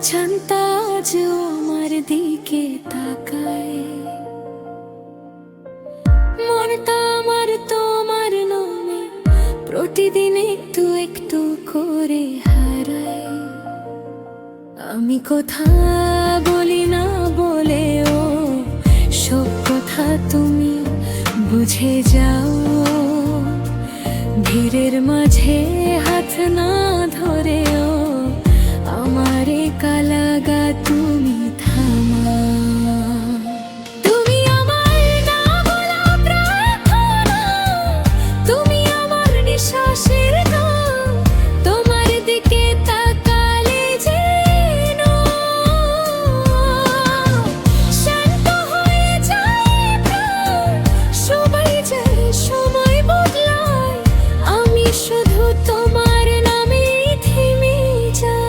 চাঁদটা আজ আমার দিকে তাকায়, মনটা আমার তোমার নামে প্রতিদিন একটু একটু করে হারায়। আমি কথা বলি না বলেও সব কথা তুমি বুঝে যাও। ভিড়ের মাঝে হাত না ধরেও আমার কালাগা তুমি থামা। তুমি আমার না বলা প্রার্থনা, তুমি আমার নিঃশ্বাসের গান। তোমার দিকে তাকালে যেন শান্ত হয়ে যায় প্রাণ। সবাই যায়, সময় বদলায়, আমি শুধু তোমার নামে থেমে যাই।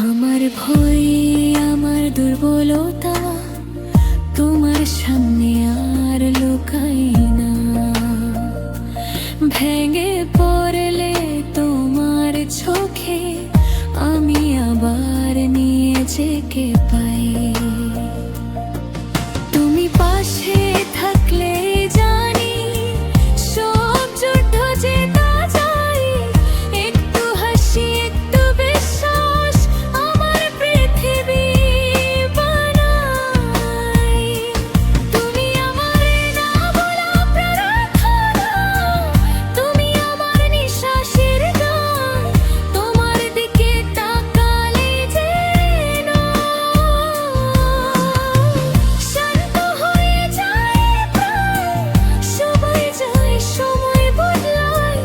আমার ভয়, আমার দুর্বলতা তোমার সামনে আর লুকাই না। ভেঙে পড়লে তোমার চোখে আমি আবার নিজেকে পাই। তুমি পাশে থাকলে জানি সব যুদ্ধ জেতা যায়। একটু হাসি, একটু বিশ্বাস আমার পৃথিবী বানায়। তুমি আমার না বলা প্রার্থনা, তুমি আমার নিঃশ্বাসের গান। তোমার দিকে তাকালে যেন শান্ত হয়ে যায় প্রাণ। সবাই যায়, সময় বদলায়,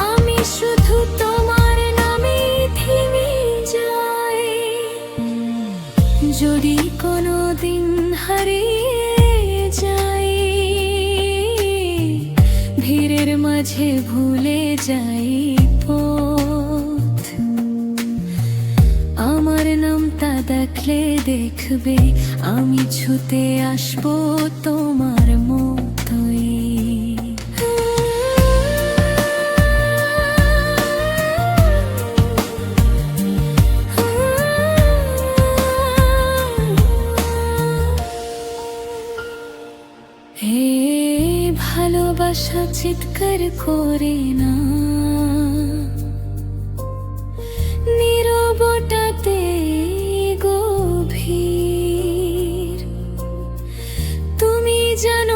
আমি শুধু তোমার নামে থেমে যাই। যদি কোনোদিন হারিয়ে যাই, ভিড়ের মাঝে ভুলে যাই পথ, আমার নামটা দেখলে দেখবে আমি ছুতে আসবো তোমার মতোই। হে ভালোবাসা চিৎকার করে না, নীরবতাতে গভীর। তুমি জানো